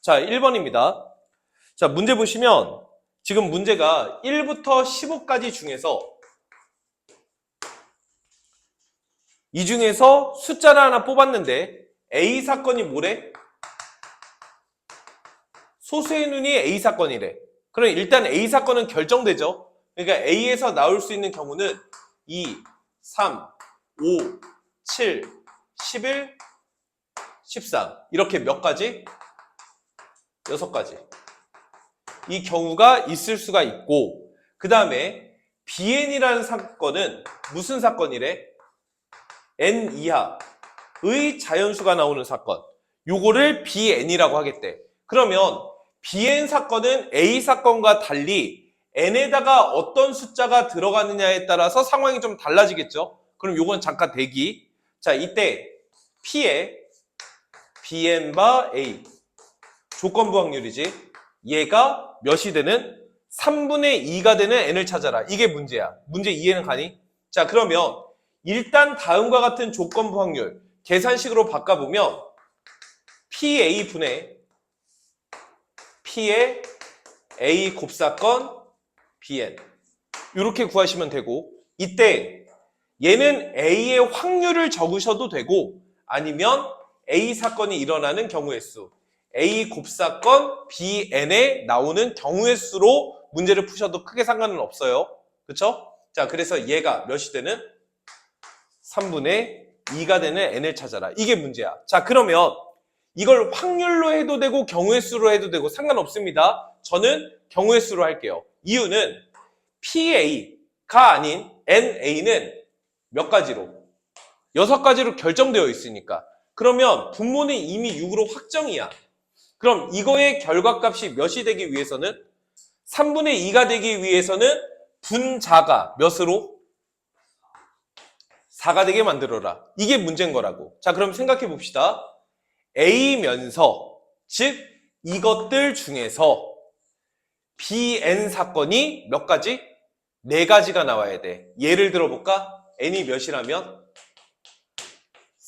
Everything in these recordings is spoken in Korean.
자, 1번입니다. 자, 문제 보시면 지금 문제가 1부터 15까지 중에서 이 중에서 숫자를 하나 뽑았는데 A 사건이 뭐래? 소수의 눈이 A 사건이래. 그럼 일단 A 사건은 결정되죠. 그러니까 A에서 나올 수 있는 경우는 2, 3, 5, 7, 11, 13 이렇게 몇 가지? 6가지. 이 경우가 있을 수가 있고, 그 다음에 BN이라는 사건은 무슨 사건이래? N 이하의 자연수가 나오는 사건. 요거를 BN이라고 하겠대. 그러면 BN 사건은 A 사건과 달리 N에다가 어떤 숫자가 들어가느냐에 따라서 상황이 좀 달라지겠죠? 그럼 요건 잠깐 대기. 자, 이때 P에 BN 바 A 조건부 확률이지. 얘가 몇이 되는? 3분의 2가 되는 N을 찾아라. 이게 문제야. 문제 이해는 가니? 자, 그러면 일단 다음과 같은 조건부 확률 계산식으로 바꿔보면 PA 분의 P의 A 곱사건 BN 이렇게 구하시면 되고, 이때 얘는 A의 확률을 적으셔도 되고 아니면 A 사건이 일어나는 경우의 수 A 곱사건 BN에 나오는 경우의 수로 문제를 푸셔도 크게 상관은 없어요. 그쵸? 자, 그래서 얘가 몇이 되는? 3분의 2가 되는 N을 찾아라. 이게 문제야. 자, 그러면 이걸 확률로 해도 되고 경우의 수로 해도 되고 상관없습니다. 저는 경우의 수로 할게요. 이유는 PA가 아닌 NA는 몇 가지로? 6가지로 결정되어 있으니까. 그러면 분모는 이미 6으로 확정이야. 그럼 이거의 결과값이 몇이 되기 위해서는? 3분의 2가 되기 위해서는 분자가 몇으로? 4가 되게 만들어라. 이게 문제인 거라고. 자, 그럼 생각해 봅시다. A면서, 즉 이것들 중에서 BN 사건이 몇 가지? 4가지가 나와야 돼. 예를 들어볼까? N이 몇이라면?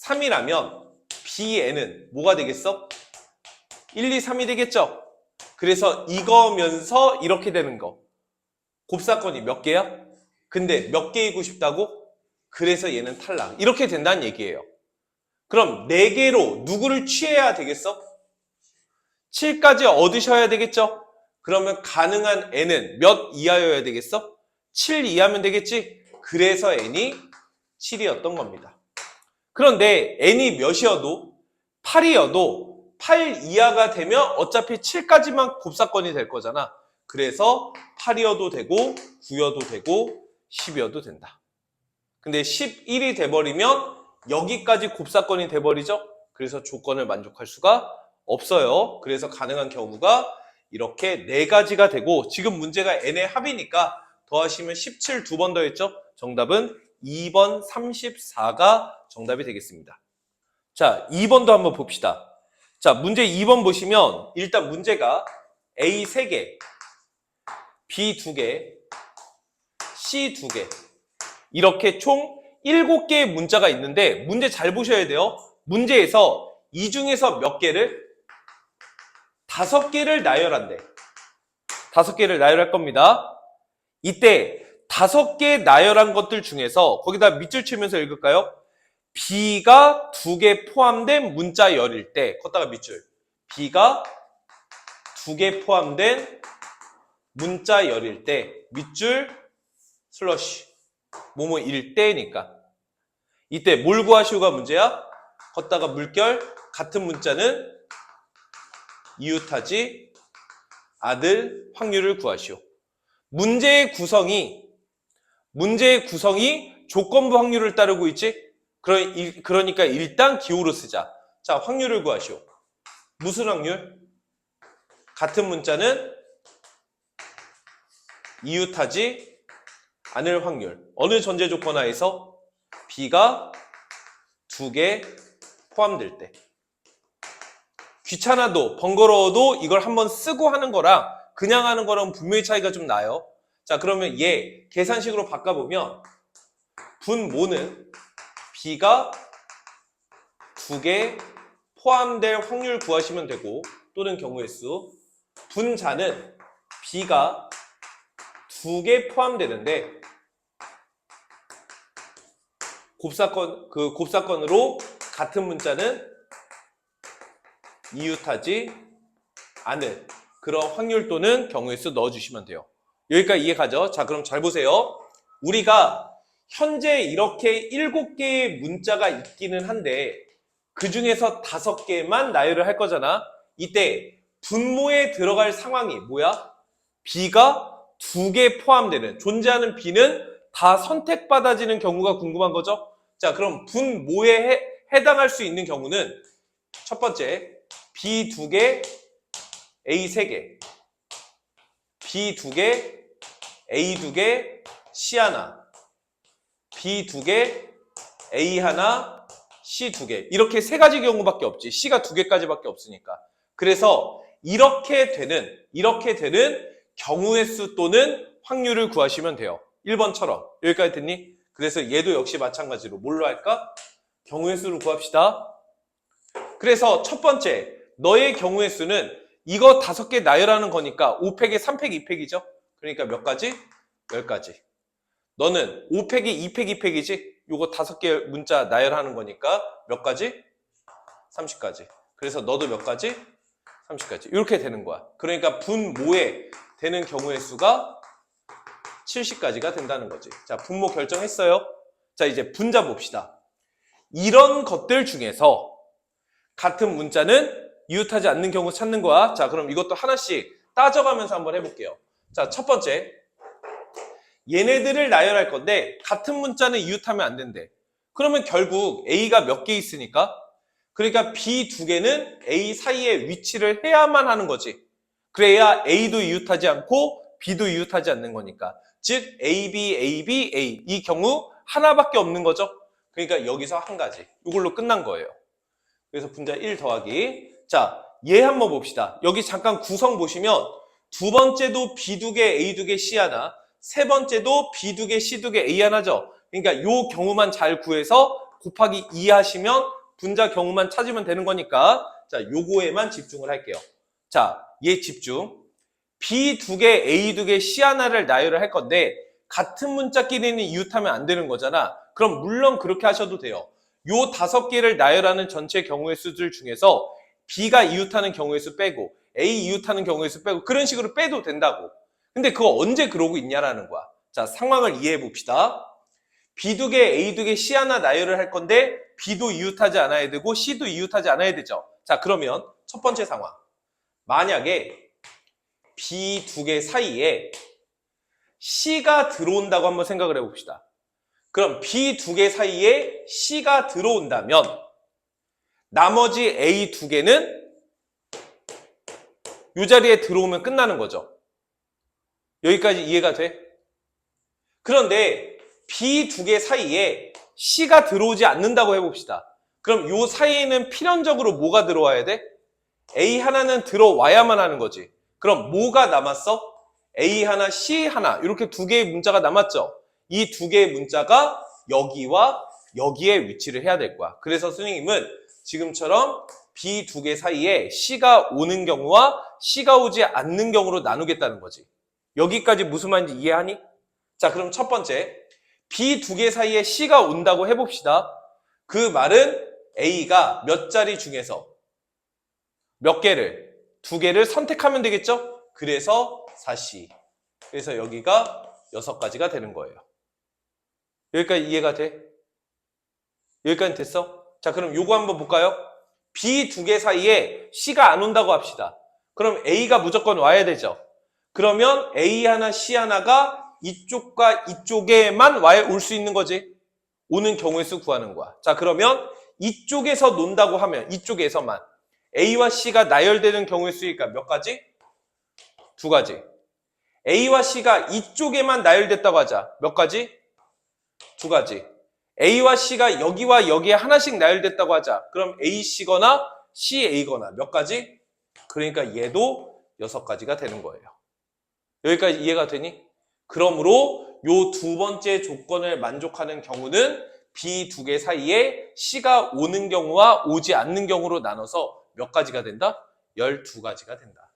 3이라면 BN은 뭐가 되겠어? 1, 2, 3이 되겠죠? 그래서 이거면서 이렇게 되는 거. 곱사건이 몇 개야? 근데 몇 개이고 싶다고? 그래서 얘는 탈락. 이렇게 된다는 얘기예요. 그럼 4개로 누구를 취해야 되겠어? 7까지 얻으셔야 되겠죠? 그러면 가능한 N은 몇 이하여야 되겠어? 7 이하면 되겠지? 그래서 N이 7이었던 겁니다. 그런데 N이 몇이어도 8이어도 8 이하가 되면 어차피 7까지만 곱사건이 될 거잖아. 그래서 8이어도 되고 9여도 되고 10이어도 된다. 근데 11이 돼버리면 여기까지 곱사건이 돼버리죠. 그래서 조건을 만족할 수가 없어요. 그래서 가능한 경우가 이렇게 4가지가 되고, 지금 문제가 n의 합이니까 더하시면 17 두 번 더했죠. 정답은 2번 34가 정답이 되겠습니다. 자, 2번도 한번 봅시다. 자, 문제 2번 보시면 일단 문제가 A 3개, B 2개, C 2개 이렇게 총 7개의 문자가 있는데 문제 잘 보셔야 돼요. 문제에서 이 중에서 몇 개를? 5개를 나열한대. 5개를 나열할 겁니다. 이때 5개 나열한 것들 중에서 거기다 밑줄 치면서 읽을까요? B가 2개 포함된 문자 열일 때, 걷다가 밑줄. B가 2개 포함된 문자 열일 때, 밑줄 슬러시. 뭐뭐일 때니까. 이때 뭘 구하시오가 문제야? 걷다가 물결, 같은 문자는 이웃하지 않을 확률을 구하시오. 문제의 구성이 조건부 확률을 따르고 있지? 그러니까 일단 기호로 쓰자. 자, 확률을 구하시오. 무슨 확률? 같은 문자는 이웃하지 않을 확률. 어느 전제 조건 하에서? B가 2개 포함될 때. 귀찮아도 번거로워도 이걸 한번 쓰고 하는 거랑 그냥 하는 거랑 분명히 차이가 좀 나요. 자, 그러면 얘 계산식으로 바꿔보면 분모는 B가 2개 포함될 확률 구하시면 되고, 또는 경우의 수. 분자는 B가 2개 포함되는데 곱사건으로 같은 문자는 이웃하지 않을 그런 확률 또는 경우의 수 넣어주시면 돼요. 여기까지 이해 가죠? 자, 그럼 잘 보세요. 우리가 현재 이렇게 7개의 문자가 있기는 한데 그 중에서 5개만 나열을 할 거잖아. 이때 분모에 들어갈 상황이 뭐야? B가 2개 포함되는, 존재하는 B는 다 선택받아지는 경우가 궁금한 거죠? 자, 그럼 분모에 해당할 수 있는 경우는 첫 번째, B 2개, A 3개, B 2개, A 2개, C 하나, B 2개, A 하나, C 2개. 이렇게 3가지 경우밖에 없지. C가 2개까지밖에 없으니까. 그래서 이렇게 되는 경우의 수 또는 확률을 구하시면 돼요. 1번처럼. 여기까지 됐니? 그래서 얘도 역시 마찬가지로 뭘로 할까? 경우의 수를 구합시다. 그래서 첫 번째, 너의 경우의 수는 이거 5개 나열하는 거니까 5팩에 3팩, 2팩이죠? 그러니까 몇 가지? 10가지. 너는 5팩이 2팩, 2팩이지? 요거 5개 문자 나열하는 거니까 몇 가지? 30가지. 그래서 너도 몇 가지? 30가지. 이렇게 되는 거야. 그러니까 분모에 되는 경우의 수가 70가지가 된다는 거지. 자, 분모 결정했어요? 자, 이제 분자 봅시다. 이런 것들 중에서 같은 문자는 이웃하지 않는 경우 찾는 거야. 자, 그럼 이것도 하나씩 따져가면서 한번 해볼게요. 자, 첫 번째. 얘네들을 나열할 건데 같은 문자는 이웃하면 안 된대. 그러면 결국 A가 몇 개 있으니까? 그러니까 B 2개는 A 사이에 위치를 해야만 하는 거지. 그래야 A도 이웃하지 않고 B도 이웃하지 않는 거니까. 즉 A, B, A, B, A 이 경우 하나밖에 없는 거죠. 그러니까 여기서 한 가지. 이걸로 끝난 거예요. 그래서 분자 1 더하기. 자, 얘 한번 봅시다. 여기 잠깐 구성 보시면 두 번째도 B 2개, A 2개, C 하나. 세 번째도 B 2개, C 2개, A 하나죠. 그러니까 요 경우만 잘 구해서 곱하기 2 하시면 분자 경우만 찾으면 되는 거니까 자, 요거에만 집중을 할게요. 자, 얘 집중. B 2개, A 2개, C 하나를 나열을 할 건데 같은 문자끼리는 이웃하면 안 되는 거잖아. 그럼 물론 그렇게 하셔도 돼요. 요 5개를 나열하는 전체 경우의 수들 중에서 B가 이웃하는 경우의 수 빼고 A 이웃하는 경우의 수 빼고 그런 식으로 빼도 된다고. 근데 그거 언제 그러고 있냐라는 거야. 자, 상황을 이해해 봅시다. B 2개, A 2개, C 하나 나열을 할 건데 B도 이웃하지 않아야 되고 C도 이웃하지 않아야 되죠. 자, 그러면 첫 번째 상황. 만약에 B 2개 사이에 C가 들어온다고 한번 생각을 해봅시다. 그럼 B 2개 사이에 C가 들어온다면 나머지 A 2개는 이 자리에 들어오면 끝나는 거죠. 여기까지 이해가 돼? 그런데 B 2개 사이에 C가 들어오지 않는다고 해봅시다. 그럼 이 사이에는 필연적으로 뭐가 들어와야 돼? A 하나는 들어와야만 하는 거지. 그럼 뭐가 남았어? A 하나, C 하나 이렇게 2개의 문자가 남았죠. 이 2개의 문자가 여기와 여기에 위치를 해야 될 거야. 그래서 선생님은 지금처럼 B 2개 사이에 C가 오는 경우와 C가 오지 않는 경우로 나누겠다는 거지. 여기까지 무슨 말인지 이해하니? 자, 그럼 첫 번째 B 2개 사이에 C가 온다고 해봅시다. 그 말은 A가 몇 자리 중에서 몇 개를? 2개를 선택하면 되겠죠? 그래서 4C. 그래서 여기가 6가지가 되는 거예요. 여기까지 이해가 돼? 여기까지 됐어? 자, 그럼 요거 한번 볼까요? B 2개 사이에 C가 안 온다고 합시다. 그럼 A가 무조건 와야 되죠. 그러면 A 하나, C 하나가 이쪽과 이쪽에만 올 수 있는 거지. 오는 경우의 수 구하는 거야. 자, 그러면 이쪽에서 논다고 하면 이쪽에서만 A와 C가 나열되는 경우의 수니까 몇 가지? 2가지. A와 C가 이쪽에만 나열됐다고 하자. 몇 가지? 2가지. A와 C가 여기와 여기에 하나씩 나열됐다고 하자. 그럼 AC거나 CA거나 몇 가지? 그러니까 얘도 6가지가 되는 거예요. 여기까지 이해가 되니? 그러므로 요 두 번째 조건을 만족하는 경우는 B 2개 사이에 C가 오는 경우와 오지 않는 경우로 나눠서 몇 가지가 된다? 12가지가 된다.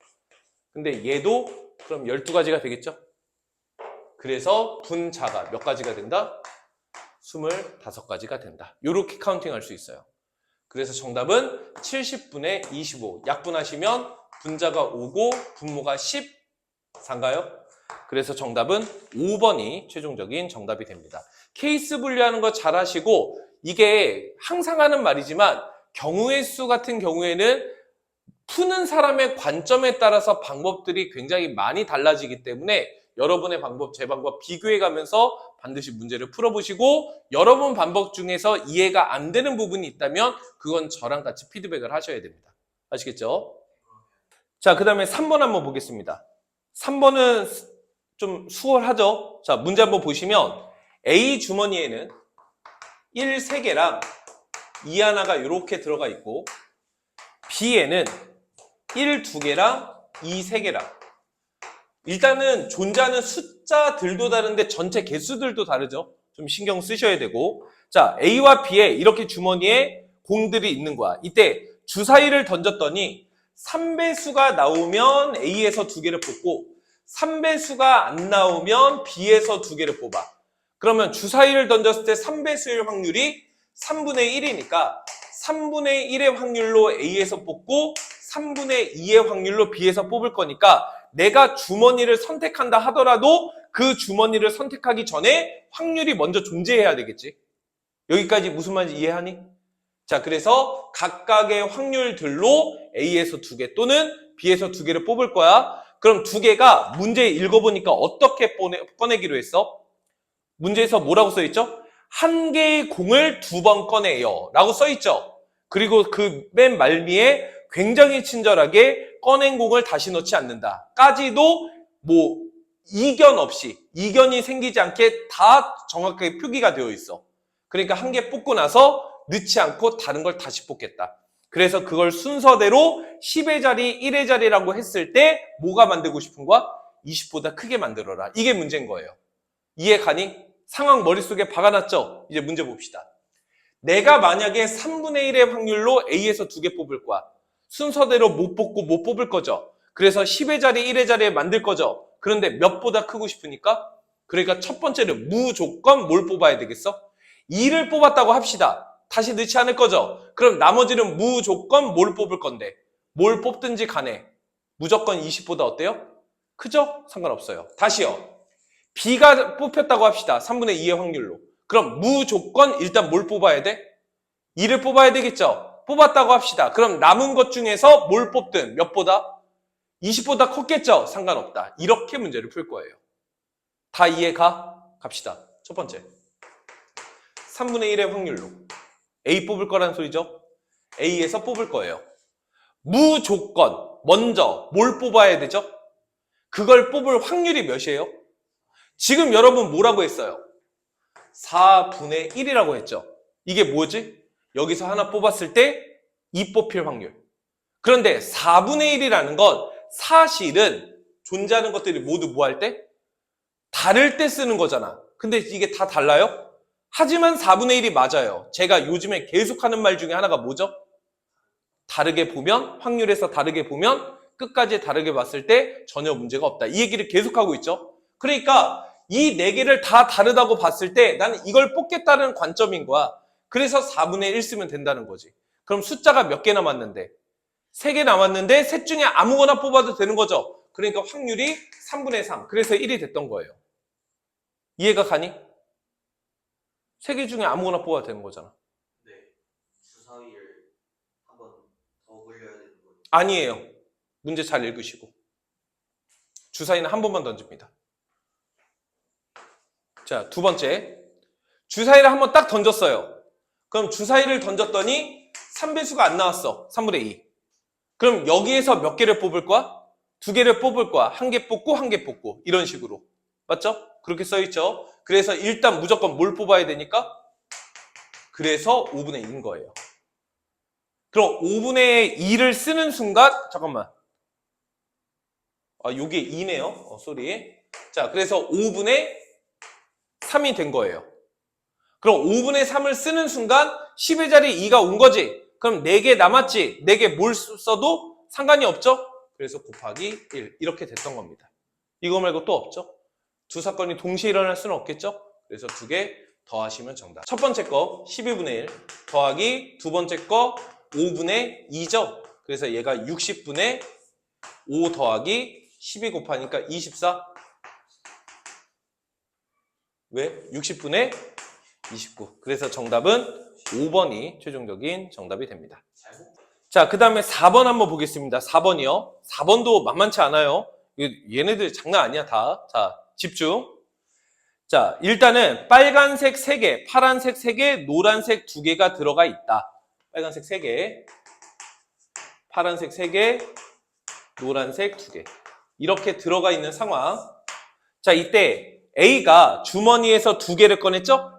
근데 얘도 그럼 12가지가 되겠죠? 그래서 분자가 몇 가지가 된다? 25가지가 된다. 이렇게 카운팅할 수 있어요. 그래서 정답은 70분의 25. 약분하시면 분자가 5고 분모가 14인가요? 그래서 정답은 5번이 최종적인 정답이 됩니다. 케이스 분류하는 거 잘 하시고, 이게 항상 하는 말이지만 경우의 수 같은 경우에는 푸는 사람의 관점에 따라서 방법들이 굉장히 많이 달라지기 때문에 여러분의 방법, 제 방법 비교해 가면서 반드시 문제를 풀어보시고, 여러분 방법 중에서 이해가 안 되는 부분이 있다면 그건 저랑 같이 피드백을 하셔야 됩니다. 아시겠죠? 자, 그 다음에 3번 한번 보겠습니다. 3번은 좀 수월하죠? 자, 문제 한번 보시면 A 주머니에는 1 3개랑 2 하나가 이렇게 들어가 있고, B에는 1 2개랑 2 3개랑, 일단은 존재하는 숫자들도 다른데 전체 개수들도 다르죠? 좀 신경 쓰셔야 되고, 자, A와 B에 이렇게 주머니에 공들이 있는 거야. 이때 주사위를 던졌더니 3배수가 나오면 A에서 2개를 뽑고 3배수가 안 나오면 B에서 2개를 뽑아. 그러면 주사위를 던졌을 때 3배수일 확률이 3분의 1이니까 3분의 1의 확률로 A에서 뽑고 3분의 2의 확률로 B에서 뽑을 거니까, 내가 주머니를 선택한다 하더라도 그 주머니를 선택하기 전에 확률이 먼저 존재해야 되겠지. 여기까지 무슨 말인지 이해하니? 자, 그래서 각각의 확률들로 A에서 2개 또는 B에서 2개를 뽑을 거야. 그럼 2개가 문제 읽어보니까 어떻게 꺼내기로 했어? 문제에서 뭐라고 써있죠? 한 개의 공을 2번 꺼내요 라고 써있죠. 그리고 그 맨 말미에 굉장히 친절하게 꺼낸 공을 다시 넣지 않는다 까지도 뭐 이견 없이, 이견이 생기지 않게 다 정확하게 표기가 되어 있어. 그러니까 한 개 뽑고 나서 넣지 않고 다른 걸 다시 뽑겠다. 그래서 그걸 순서대로 10의 자리, 1의 자리라고 했을 때 뭐가 만들고 싶은 거야? 20보다 크게 만들어라. 이게 문제인 거예요. 이해 가니? 상황 머릿속에 박아놨죠? 이제 문제 봅시다. 내가 만약에 3분의 1의 확률로 A에서 2개 뽑을 거야. 순서대로 못 뽑고 못 뽑을 거죠. 그래서 10의 자리, 1의 자리에 만들 거죠. 그런데 몇보다 크고 싶으니까? 그러니까 첫 번째는 무조건 뭘 뽑아야 되겠어? 2를 뽑았다고 합시다. 다시 넣지 않을 거죠. 그럼 나머지는 무조건 뭘 뽑을 건데, 뭘 뽑든지 간에 무조건 20보다 어때요? 크죠? 상관없어요. 다시요. B가 뽑혔다고 합시다. 3분의 2의 확률로. 그럼 무조건 일단 뭘 뽑아야 돼? 2를 뽑아야 되겠죠? 뽑았다고 합시다. 그럼 남은 것 중에서 뭘 뽑든 몇보다? 20보다 컸겠죠? 상관없다. 이렇게 문제를 풀 거예요. 다 이해가? 갑시다. 첫 번째. 3분의 1의 확률로 A 뽑을 거란 소리죠? A에서 뽑을 거예요. 무조건 먼저 뭘 뽑아야 되죠? 그걸 뽑을 확률이 몇이에요? 지금 여러분 뭐라고 했어요? 4분의 1이라고 했죠? 이게 뭐지? 여기서 하나 뽑았을 때 2 뽑힐 확률. 그런데 4분의 1이라는 건 사실은 존재하는 것들이 모두 뭐 할 때? 다를 때 쓰는 거잖아. 근데 이게 다 달라요? 하지만 4분의 1이 맞아요. 제가 요즘에 계속 하는 말 중에 하나가 뭐죠? 다르게 보면, 확률에서 다르게 보면 끝까지 다르게 봤을 때 전혀 문제가 없다. 이 얘기를 계속하고 있죠. 그러니까 이 4개를 다 다르다고 봤을 때 나는 이걸 뽑겠다는 관점인 거야. 그래서 4분의 1 쓰면 된다는 거지. 그럼 숫자가 몇 개 남았는데? 3개 남았는데 셋 중에 아무거나 뽑아도 되는 거죠. 그러니까 확률이 3분의 3. 그래서 1이 됐던 거예요. 이해가 가니? 3개 중에 아무거나 뽑아도 되는 거잖아. 네. 주사위를 한 번 더 굴려야 되는 거예요? 아니에요. 문제 잘 읽으시고. 주사위는 한 번만 던집니다. 자, 두 번째. 주사위를 한 번 딱 던졌어요. 그럼 주사위를 던졌더니 3배수가 안 나왔어. 3분의 2. 그럼 여기에서 몇 개를 뽑을 거야? 2개를 뽑을 거야. 1개 뽑고 1개 뽑고. 이런 식으로. 맞죠? 그렇게 써있죠? 그래서 일단 무조건 뭘 뽑아야 되니까? 그래서 5분의 2인 거예요. 그럼 5분의 2를 쓰는 순간, 잠깐만. 요게 2네요. 쏘리. 자, 그래서 5분의 3이 된 거예요. 그럼 5분의 3을 쓰는 순간 10의 자리에 2가 온 거지. 그럼 4개 남았지. 4개 뭘 써도 상관이 없죠? 그래서 곱하기 1 이렇게 됐던 겁니다. 이거 말고 또 없죠? 두 사건이 동시에 일어날 수는 없겠죠? 그래서 두 개 더하시면 정답. 첫 번째 거 12분의 1 더하기 두 번째 거 5분의 2죠? 그래서 얘가 60분의 5 더하기 12 곱하니까 24. 왜? 60분의 29. 그래서 정답은 5번이 최종적인 정답이 됩니다. 자, 그 다음에 4번 한번 보겠습니다. 4번이요. 4번도 만만치 않아요. 얘네들 장난 아니야, 다. 자, 집중. 자, 일단은 빨간색 3개, 파란색 3개, 노란색 2개가 들어가 있다. 빨간색 3개, 파란색 3개, 노란색 2개. 이렇게 들어가 있는 상황. 자, 이때 A가 주머니에서 2개를 꺼냈죠?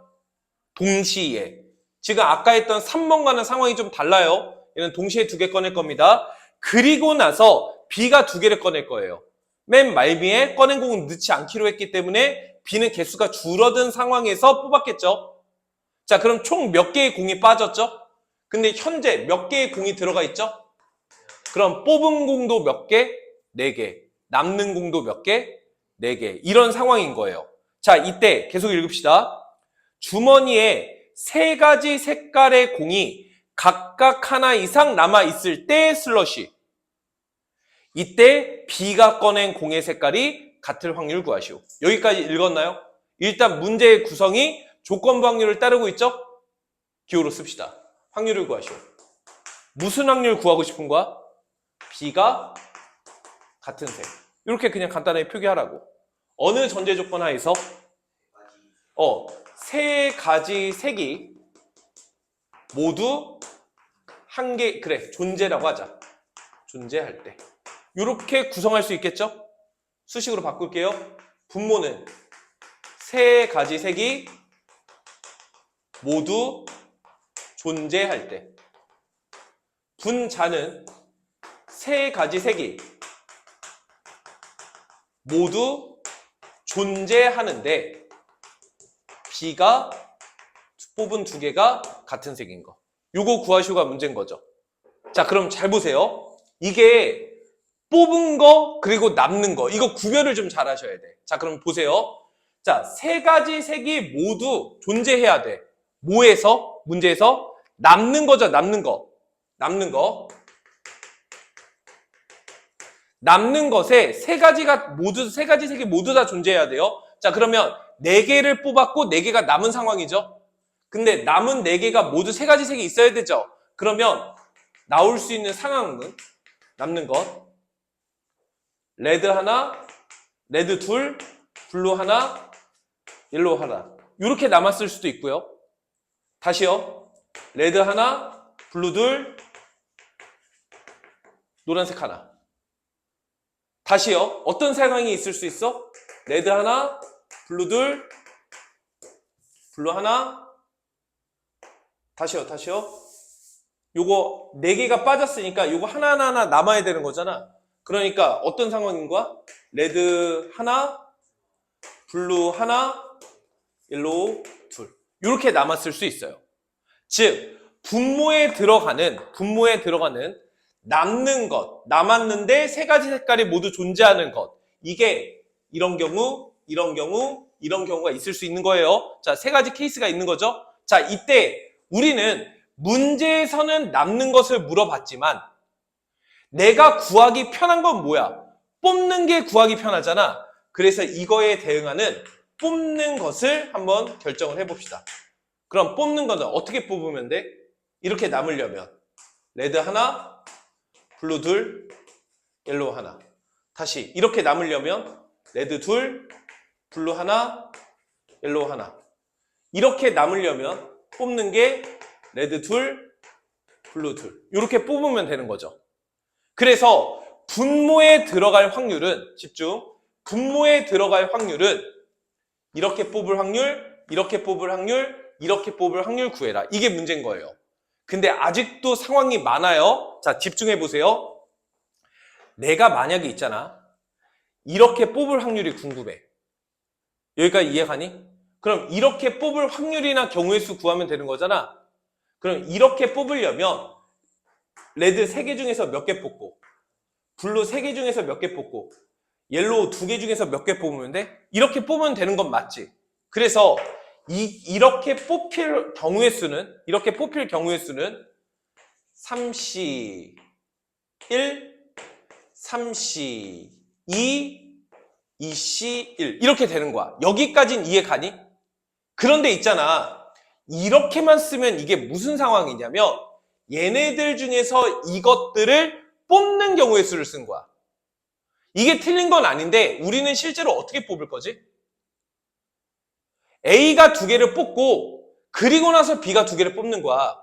동시에. 지금 아까 했던 3번과는 상황이 좀 달라요. 얘는 동시에 2개 꺼낼 겁니다. 그리고 나서 B가 2개를 꺼낼 거예요. 맨 말미에 꺼낸 공은 넣지 않기로 했기 때문에 B는 개수가 줄어든 상황에서 뽑았겠죠. 자, 그럼 총 몇 개의 공이 빠졌죠? 근데 현재 몇 개의 공이 들어가 있죠? 그럼 뽑은 공도 몇 개? 4개. 남는 공도 몇 개? 4개. 이런 상황인 거예요. 자, 이때 계속 읽읍시다. 주머니에 3가지 색깔의 공이 각각 하나 이상 남아있을 때 슬러시. 이때 B가 꺼낸 공의 색깔이 같을 확률 구하시오. 여기까지 읽었나요? 일단 문제의 구성이 조건부 확률을 따르고 있죠? 기호로 씁시다. 확률을 구하시오. 무슨 확률 구하고 싶은 거야? B가 같은 색. 이렇게 그냥 간단하게 표기하라고. 어느 전제 조건 하에서? 3가지 색이 모두 한 개, 그래, 존재라고 하자. 존재할 때. 이렇게 구성할 수 있겠죠? 수식으로 바꿀게요. 분모는 3가지 색이 모두 존재할 때. 분자는 3가지 색이 모두 존재하는데 B가 뽑은 2개가 같은 색인 거. 요거 구하시오가 문제인 거죠. 자, 그럼 잘 보세요. 이게 뽑은 거 그리고 남는 거 이거 구별을 좀 잘 하셔야 돼. 자, 그럼 보세요. 자, 3가지 색이 모두 존재해야 돼. 뭐에서? 문제에서 남는 거죠. 남는 거. 남는 거. 남는 것에 3가지 색이 모두 다 존재해야 돼요. 자, 그러면 4개를 뽑았고 4개가 남은 상황이죠. 근데 남은 4개가 모두 3가지 색이 있어야 되죠. 그러면 나올 수 있는 상황은 남는 것 레드 하나, 레드 둘, 블루 하나, 옐로우 하나 이렇게 남았을 수도 있고요. 다시요. 레드 하나, 블루 둘, 노란색 하나. 다시요. 어떤 상황이 있을 수 있어? 레드 하나, 블루 둘, 블루 하나. 다시요. 요거 4개가 빠졌으니까 요거 하나하나 남아야 되는 거잖아. 그러니까 어떤 상황인 거야? 레드 하나, 블루 하나, 옐로우 둘. 이렇게 남았을 수 있어요. 즉, 분모에 들어가는 남는 것, 남았는데 3가지 색깔이 모두 존재하는 것. 이게 이런 경우, 이런 경우가 있을 수 있는 거예요. 자, 3가지 케이스가 있는 거죠. 자, 이때 우리는 문제에서는 남는 것을 물어봤지만 내가 구하기 편한 건 뭐야? 뽑는 게 구하기 편하잖아. 그래서 이거에 대응하는 뽑는 것을 한번 결정을 해봅시다. 그럼 뽑는 거는 어떻게 뽑으면 돼? 이렇게 남으려면 레드 하나, 블루 둘, 옐로우 하나. 다시 이렇게 남으려면 레드 둘, 블루 하나, 옐로우 하나. 이렇게 남으려면 뽑는 게 레드 둘, 블루 둘. 이렇게 뽑으면 되는 거죠. 그래서 분모에 들어갈 확률은 집중. 분모에 들어갈 확률은 이렇게 뽑을 확률, 이렇게 뽑을 확률, 이렇게 뽑을 확률 구해라. 이게 문제인 거예요. 근데 아직도 상황이 많아요. 자, 집중해 보세요. 내가 만약에 있잖아. 이렇게 뽑을 확률이 궁금해. 여기까지 이해가니? 그럼 이렇게 뽑을 확률이나 경우의 수 구하면 되는 거잖아. 그럼 이렇게 뽑으려면 레드 3개 중에서 몇 개 뽑고 블루 3개 중에서 몇 개 뽑고 옐로우 2개 중에서 몇 개 뽑으면 돼? 이렇게 뽑으면 되는 건 맞지. 그래서 이렇게 뽑힐 경우의 수는 3C 1, 3C 2, 2C 1 이렇게 되는 거야. 여기까지는 이해 가니? 그런데 있잖아. 이렇게만 쓰면 이게 무슨 상황이냐면 얘네들 중에서 이것들을 뽑는 경우의 수를 쓴 거야. 이게 틀린 건 아닌데 우리는 실제로 어떻게 뽑을 거지? A가 2개를 뽑고 그리고 나서 B가 2개를 뽑는 거야.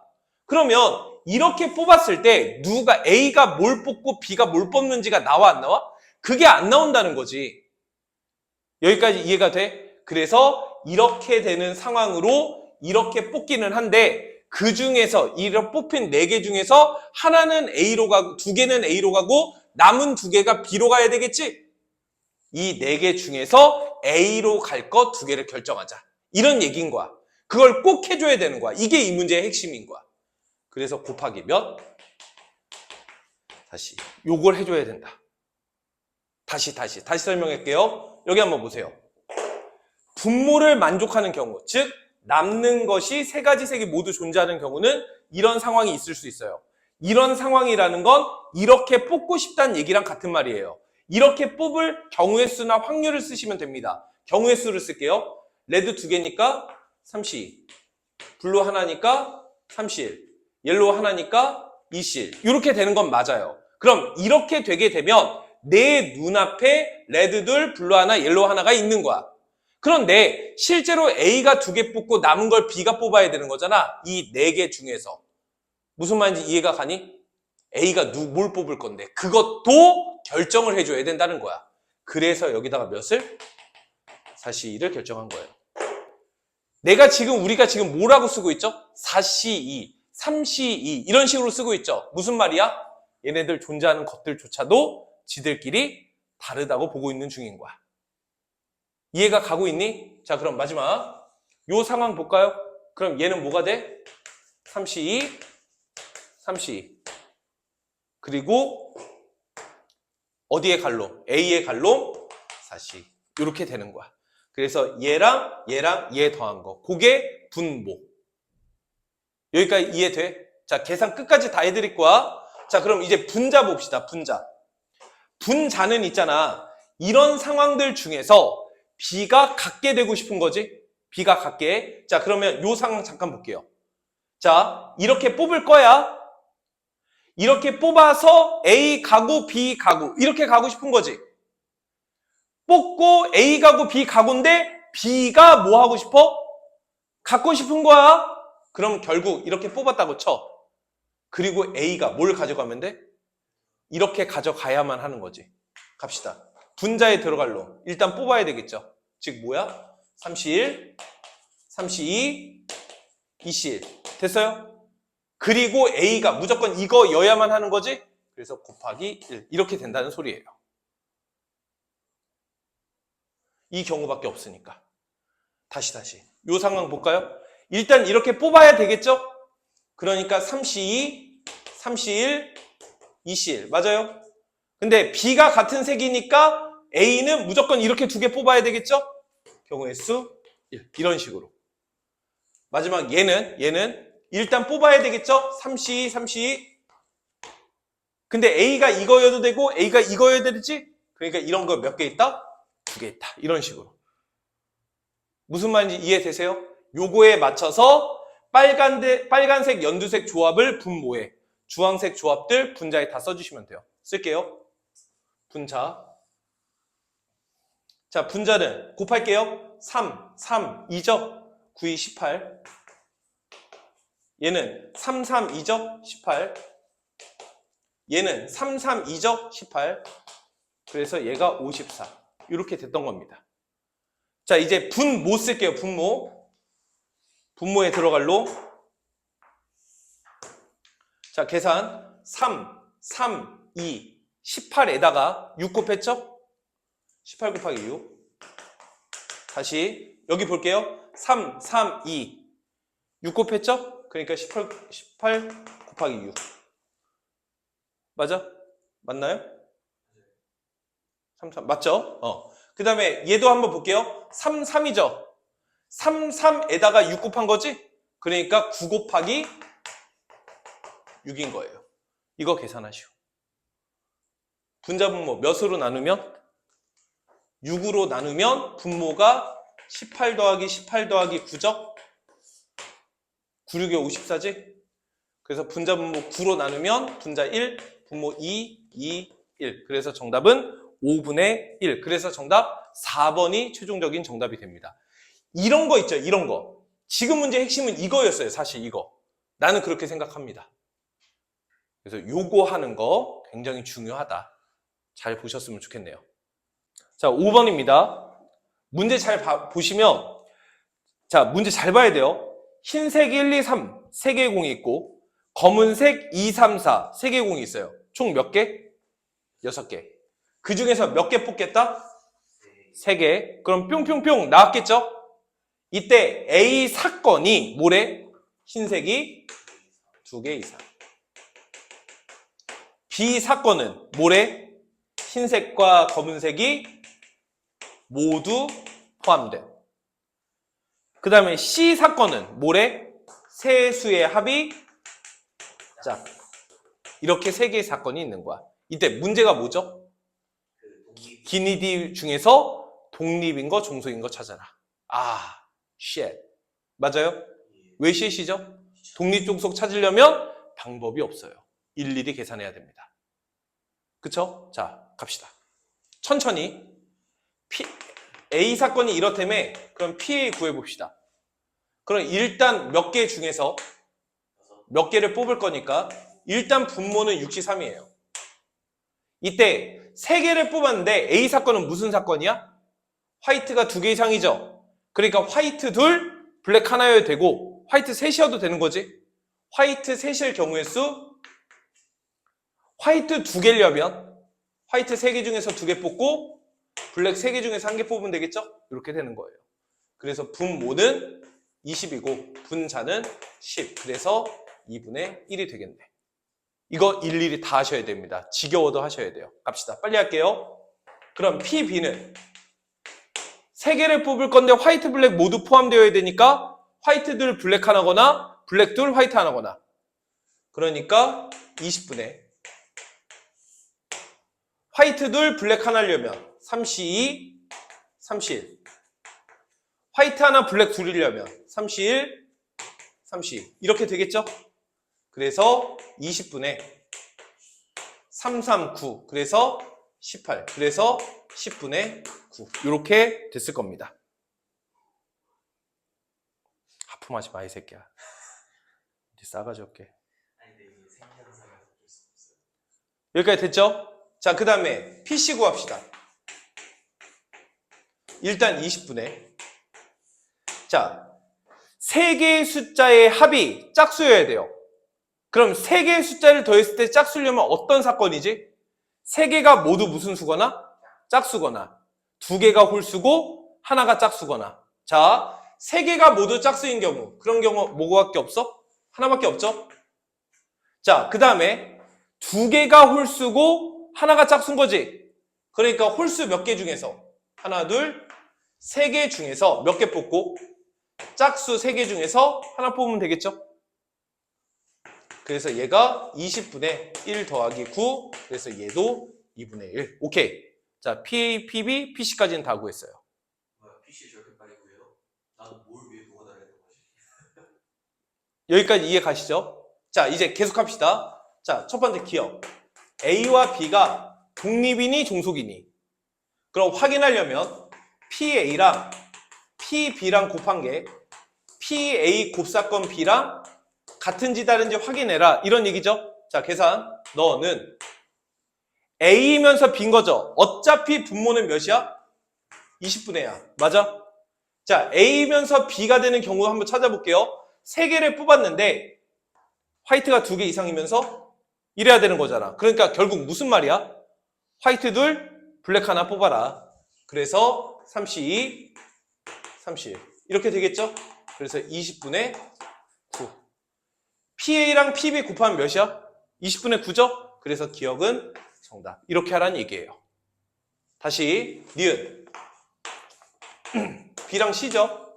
그러면 이렇게 뽑았을 때 누가 A가 뭘 뽑고 B가 뭘 뽑는지가 나와 안 나와? 그게 안 나온다는 거지. 여기까지 이해가 돼? 그래서 이렇게 되는 상황으로 이렇게 뽑기는 한데 그 중에서 이렇게 뽑힌 4개 중에서 하나는 A로 가고 2개는 A로 가고 남은 2개가 B로 가야 되겠지? 이 4개 중에서 A로 갈 것 2개를 결정하자. 이런 얘기인 거야. 그걸 꼭 해줘야 되는 거야. 이게 이 문제의 핵심인 거야. 그래서 곱하기 몇? 다시 요걸 해줘야 된다. 다시 설명할게요. 여기 한번 보세요. 분모를 만족하는 경우, 즉 남는 것이 3가지 색이 모두 존재하는 경우는 이런 상황이 있을 수 있어요. 이런 상황이라는 건 이렇게 뽑고 싶다는 얘기랑 같은 말이에요. 이렇게 뽑을 경우의 수나 확률을 쓰시면 됩니다. 경우의 수를 쓸게요. 레드 2개니까 3C, 블루 하나니까 3C1, 옐로우 하나니까 2C1 이렇게 되는 건 맞아요. 그럼 이렇게 되게 되면 내 눈앞에 레드 2, 블루 하나, 옐로우 하나가 있는 거야. 그런데 실제로 A가 2개 뽑고 남은 걸 B가 뽑아야 되는 거잖아. 이 4개 중에서. 무슨 말인지 이해가 가니? A가 뭘 뽑을 건데 그것도 결정을 해줘야 된다는 거야. 그래서 여기다가 몇을? 4C2를 결정한 거예요. 우리가 지금 뭐라고 쓰고 있죠? 4C2, 3C2 이런 식으로 쓰고 있죠. 무슨 말이야? 얘네들 존재하는 것들조차도 지들끼리 다르다고 보고 있는 중인 거야. 이해가 가고 있니? 자, 그럼 마지막 요 상황 볼까요? 그럼 얘는 뭐가 돼? 3C2, 3C2 그리고 어디에 갈로? A의 갈로 4C 이렇게 되는 거야. 그래서 얘랑 얘 더한 거 그게 분모. 여기까지 이해돼? 자, 계산 끝까지 다 해드릴 거야. 자, 그럼 이제 분자 봅시다. 분자는 있잖아. 이런 상황들 중에서 B가 같게 되고 싶은 거지? B가 같게. 자, 그러면 요 상황 잠깐 볼게요. 자, 이렇게 뽑을 거야. 이렇게 뽑아서 A 가구, B 가구 이렇게 가고 싶은 거지. 뽑고 A 가구, B 가구인데 B가 뭐 하고 싶어? 갖고 싶은 거야. 그럼 결국 이렇게 뽑았다고 쳐. 그리고 A가 뭘 가져가면 돼? 이렇게 가져가야만 하는 거지. 갑시다. 분자에 들어갈 놈. 일단 뽑아야 되겠죠. 즉 뭐야? 3C1, 3C2, 2C1. 됐어요? 그리고 A가 무조건 이거여야만 하는 거지? 그래서 곱하기 1. 이렇게 된다는 소리예요. 이 경우밖에 없으니까. 다시. 요 상황 볼까요? 일단 이렇게 뽑아야 되겠죠? 그러니까 3C2, 3C1, 2C1. 맞아요? 근데 B가 같은 색이니까 A는 무조건 이렇게 2개 뽑아야 되겠죠? 경우의 수 1. 이런 식으로. 마지막 얘는 일단 뽑아야 되겠죠? 3C2, 3C2. 근데 A가 이거여도 되고 A가 이거여야 되지? 그러니까 이런 거 몇 개 있다? 2개 있다. 이런 식으로. 무슨 말인지 이해되세요? 요거에 맞춰서 빨간색, 연두색 조합을 분모에, 주황색 조합들 분자에 다 써주시면 돼요. 쓸게요. 분자. 자, 분자는 곱할게요. 3, 2죠? 9, 2, 18. 얘는 3, 2죠? 18. 얘는 3, 2죠? 18. 그래서 얘가 54. 이렇게 됐던 겁니다. 자, 이제 분모 쓸게요. 분모에 들어갈로. 자, 계산 3, 2, 18에다가 6 곱했죠? 18 곱하기 6. 다시 여기 볼게요. 3, 2, 6 곱했죠? 그러니까 18 곱하기 6. 맞아? 맞나요? 3, 3. 맞죠? 그 다음에 얘도 한번 볼게요. 3, 3이죠? 3, 3에다가 6 곱한 거지? 그러니까 9 곱하기 6인 거예요. 이거 계산하시오. 분자분모 몇으로 나누면? 6으로 나누면 분모가 18 더하기 18 더하기 9죠? 9, 6에 54지? 그래서 분자분모 9로 나누면 분자 1, 분모 2, 2, 1. 그래서 정답은 5분의 1. 그래서 정답 4번이 최종적인 정답이 됩니다. 이런 거 있죠, 이런 거. 지금 문제 핵심은 이거였어요, 사실 이거. 나는 그렇게 생각합니다. 그래서 요거 하는 거 굉장히 중요하다. 잘 보셨으면 좋겠네요. 자, 5번입니다. 문제 잘 보시면, 자, 문제 잘 봐야 돼요. 흰색 1, 2, 3, 3개의 공이 있고, 검은색 2, 3, 4, 3개의 공이 있어요. 총 몇 개? 6개. 그 중에서 몇 개 뽑겠다? 3개. 그럼 뿅뿅뿅 나왔겠죠? 이때 A 사건이 뭐래? 흰색이 2개 이상. B 사건은 뭐래? 흰색과 검은색이 모두 포함된. 그 다음에 C 사건은 뭐래? 세 수의 합이 짝. 이렇게 3개의 사건이 있는 거야. 이때 문제가 뭐죠? 기니디 중에서 독립인 거, 종속인 거 찾아라. 아, shit. 맞아요? 왜 shit이죠? 독립 종속 찾으려면 방법이 없어요. 일일이 계산해야 됩니다. 그쵸? 자, 갑시다. 천천히. A 사건이 이렇다며 그럼 PA 구해봅시다. 그럼 일단 몇 개 중에서 몇 개를 뽑을 거니까 일단 분모는 63이에요. 이때 3개를 뽑았는데 A 사건은 무슨 사건이야? 화이트가 2개 이상이죠. 그러니까 화이트 2, 블랙 하나여도 되고 화이트 3이어도 되는 거지. 화이트 3일 경우의 수 화이트 2개려면 화이트 3개 중에서 2개 뽑고 블랙 3개 중에서 1개 뽑으면 되겠죠? 이렇게 되는 거예요. 그래서 분모는 20이고 분자는 10. 그래서 2분의 1이 되겠네. 이거 일일이 다 하셔야 됩니다. 지겨워도 하셔야 돼요. 갑시다. 빨리 할게요. 그럼 PB는 3개를 뽑을 건데 화이트, 블랙 모두 포함되어야 되니까 화이트들 블랙 하나거나 블랙들 화이트 하나거나. 그러니까 20분의 화이트들 블랙 하나 하려면 32, 31. 화이트 하나 블랙 둘이려면 31, 32. 이렇게 되겠죠? 그래서 20분의 339. 그래서 18. 그래서 10분의 9. 이렇게 됐을 겁니다. 하품하지 마, 이 새끼야. 이제 싸가지 없게. 아니 근데 이게 생겨서는 어쩔 수 없어요. 여기까지 됐죠? 자, 그 다음에 PC 구합시다. 일단 20분의 자, 3개의 숫자의 합이 짝수여야 돼요. 그럼 3개의 숫자를 더했을 때 짝수려면 어떤 사건이지? 3개가 모두 무슨 수거나? 짝수거나 2개가 홀수고 하나가 짝수거나. 자, 3개가 모두 짝수인 경우 그런 경우 뭐밖에 없어? 하나밖에 없죠? 자, 그 다음에 2개가 홀수고 하나가 짝수인 거지. 그러니까 홀수 몇 개 중에서 하나, 둘, 3개 중에서 몇 개 뽑고 짝수 3개 중에서 하나 뽑으면 되겠죠? 그래서 얘가 20분의 1 더하기 9. 그래서 얘도 2분의 1. 오케이. 자, PA, PB, PC까지는 다 구했어요. 뭐야 PC 저렇게 빨리 구해요? 나도 뭘 왜 누가 달랬던 거지? 여기까지 이해 가시죠? 자, 이제 계속 합시다. 자, 첫 번째 기억. A와 B가 독립이니 종속이니? 그럼 확인하려면 PA랑 PB랑 곱한 게 PA 곱사건 B랑 같은지 다른지 확인해라. 이런 얘기죠. 자, 계산. 너는 A이면서 B인 거죠. 어차피 분모는 몇이야? 20분의 1. 맞아? 자, A이면서 B가 되는 경우 한번 찾아볼게요. 3개를 뽑았는데 화이트가 2개 이상이면서 이래야 되는 거잖아. 그러니까 결국 무슨 말이야? 화이트 둘, 블랙 하나 뽑아라. 그래서 32, 31. 이렇게 되겠죠? 그래서 20분의 9. PA랑 PB 곱하면 몇이야? 20분의 9죠? 그래서 기억은 정답. 이렇게 하라는 얘기예요. 다시 니은 B랑 C죠.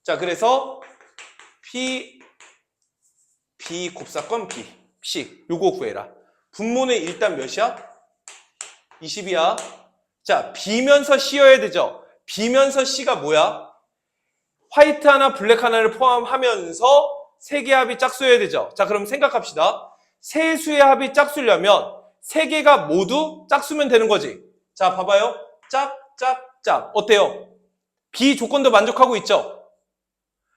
자, 그래서 B 곱사건 B, C 요거 구해라. 분모는 일단 몇이야? 20이야. 자, B면서 C여야 되죠. B면서 C가 뭐야? 화이트 하나, 블랙 하나를 포함하면서 세 개의 합이 짝수여야 되죠. 자, 그럼 생각합시다. 세 수의 합이 짝수려면 세 개가 모두 짝수면 되는 거지. 자, 봐봐요. 짝. 어때요? B 조건도 만족하고 있죠?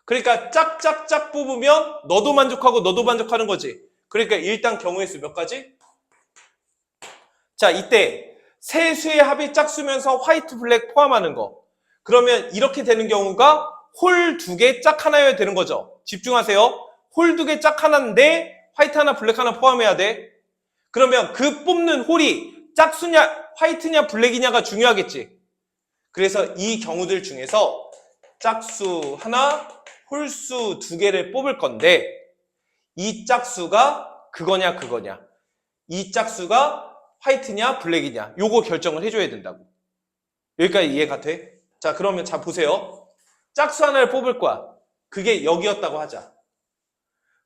그러니까 짝짝짝 뽑으면 너도 만족하고 너도 만족하는 거지. 그러니까 일단 경우의 수 몇 가지? 자, 이때 세 수의 합이 짝수면서 화이트, 블랙 포함하는 거. 그러면 이렇게 되는 경우가 홀 두 개, 짝 하나여야 되는 거죠. 집중하세요. 홀 두 개, 짝 하나인데 화이트 하나, 블랙 하나 포함해야 돼. 그러면 그 뽑는 홀이 짝수냐, 화이트냐, 블랙이냐가 중요하겠지. 그래서 이 경우들 중에서 짝수 하나, 홀수 두 개를 뽑을 건데 이 짝수가 그거냐, 이 짝수가 화이트냐, 블랙이냐 요거 결정을 해줘야 된다고. 여기까지 이해가 돼? 자, 그러면 자 보세요. 짝수 하나를 뽑을 거야. 그게 여기였다고 하자.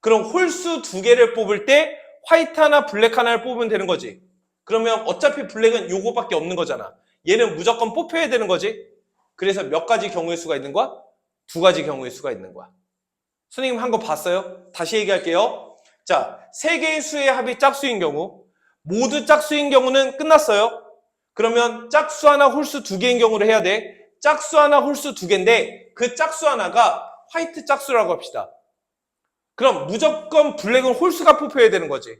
그럼 홀수 두 개를 뽑을 때 화이트 하나, 블랙 하나를 뽑으면 되는 거지. 그러면 어차피 블랙은 요거밖에 없는 거잖아. 얘는 무조건 뽑혀야 되는 거지. 그래서 몇 가지 경우의 수가 있는 거야? 두 가지 경우의 수가 있는 거야. 선생님 한 거 봤어요? 다시 얘기할게요. 자, 세 개의 수의 합이 짝수인 경우, 모두 짝수인 경우는 끝났어요. 그러면 짝수 하나, 홀수 두 개인 경우를 해야 돼. 짝수 하나, 홀수 두 개인데 그 짝수 하나가 화이트 짝수라고 합시다. 그럼 무조건 블랙은 홀수가 뽑혀야 되는 거지.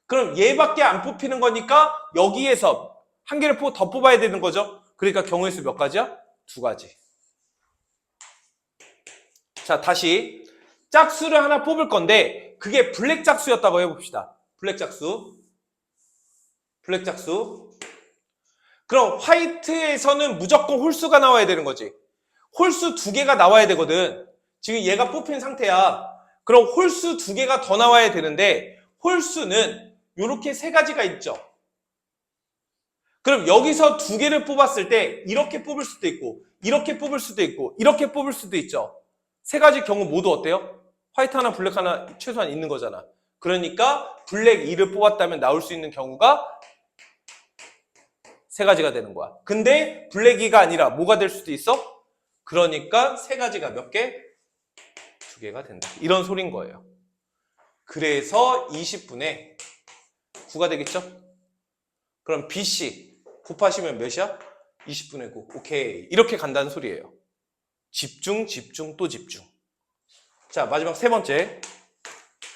그럼 얘밖에 안 뽑히는 거니까 여기에서 한 개를 더 뽑아야 되는 거죠. 그러니까 경우의 수 몇 가지야? 두 가지. 자, 다시 짝수를 하나 뽑을 건데 그게 블랙 짝수였다고 해봅시다. 블랙 짝수. 그럼 화이트에서는 무조건 홀수가 나와야 되는 거지. 홀수 두 개가 나와야 되거든. 지금 얘가 뽑힌 상태야. 그럼 홀수 두 개가 더 나와야 되는데 홀수는 이렇게 세 가지가 있죠. 그럼 여기서 두 개를 뽑았을 때 이렇게 뽑을 수도 있고 이렇게 뽑을 수도 있고 이렇게 뽑을 수도 있죠. 세 가지 경우 모두 어때요? 화이트 하나, 블랙 하나 최소한 있는 거잖아. 그러니까 블랙 2를 뽑았다면 나올 수 있는 경우가 세 가지가 되는 거야. 근데 블랙 2가 아니라 뭐가 될 수도 있어? 그러니까 세 가지가 몇 개? 두 개가 된다. 이런 소린 거예요. 그래서 20분의 9가 되겠죠? 그럼 BC 곱하시면 몇이야? 20분의 9. 오케이. 이렇게 간다는 소리예요. 집중, 또 집중. 자, 마지막 세 번째.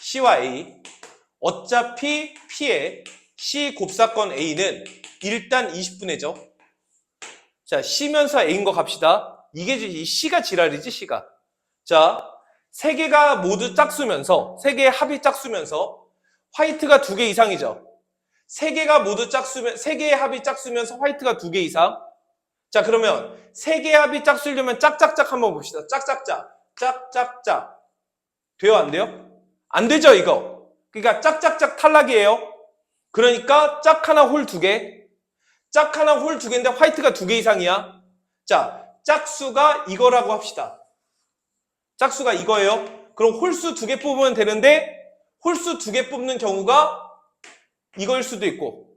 C와 A. 어차피 P의 C 곱사건 A는 일단 20분의죠. 자, C면서 A인 거 갑시다. 이게 이 C가 지랄이지, C가. 자, 세 개가 모두 짝수면서, 세 개의 합이 짝수면서, 화이트가 두 개 이상이죠. 세 개가 모두 짝수면, 세 개의 합이 짝수면서 화이트가 두 개 이상. 자, 그러면 세 개의 합이 짝수려면 짝짝짝 한번 봅시다. 짝짝짝. 돼요, 안 돼요? 안 되죠, 이거. 그러니까 짝짝짝 탈락이에요. 그러니까 짝 하나 홀 두 개. 짝 하나 홀 두 개인데 화이트가 두 개 이상이야. 자, 짝수가 이거라고 합시다. 짝수가 이거예요. 그럼 홀수 두 개 뽑으면 되는데 홀수 두 개 뽑는 경우가 이거일 수도 있고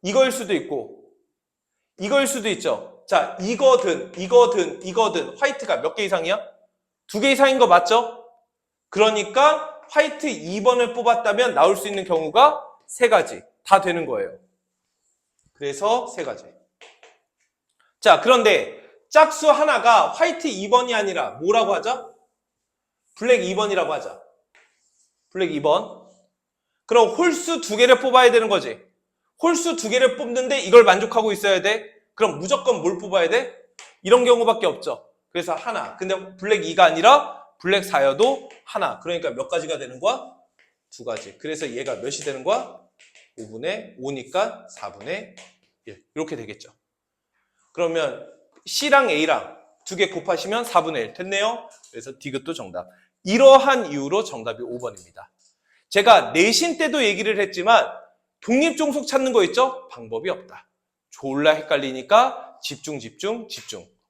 이거일 수도 있고 이거일 수도 있죠. 자, 이거든 화이트가 몇 개 이상이야? 두 개 이상인 거 맞죠? 그러니까 화이트 2번을 뽑았다면 나올 수 있는 경우가 세 가지 다 되는 거예요. 그래서 세 가지. 자, 그런데 짝수 하나가 화이트 2번이 아니라 뭐라고 하죠? 블랙 2번이라고 하자. 블랙 2번. 그럼 홀수 두 개를 뽑아야 되는 거지. 홀수 두 개를 뽑는데 이걸 만족하고 있어야 돼? 그럼 무조건 뭘 뽑아야 돼? 이런 경우밖에 없죠. 그래서 하나. 근데 블랙 2가 아니라 블랙 4여도 하나. 그러니까 몇 가지가 되는 거야? 두 가지. 그래서 얘가 몇이 되는 거야? 5분의 5니까 4분의 1. 이렇게 되겠죠. 그러면 C랑 A랑 두 개 곱하시면 4분의 1 됐네요. 그래서 디귿도 정답. 이러한 이유로 정답이 5번입니다. 제가 내신 때도 얘기를 했지만 독립종속 찾는 거 있죠? 방법이 없다. 졸라 헷갈리니까 집중.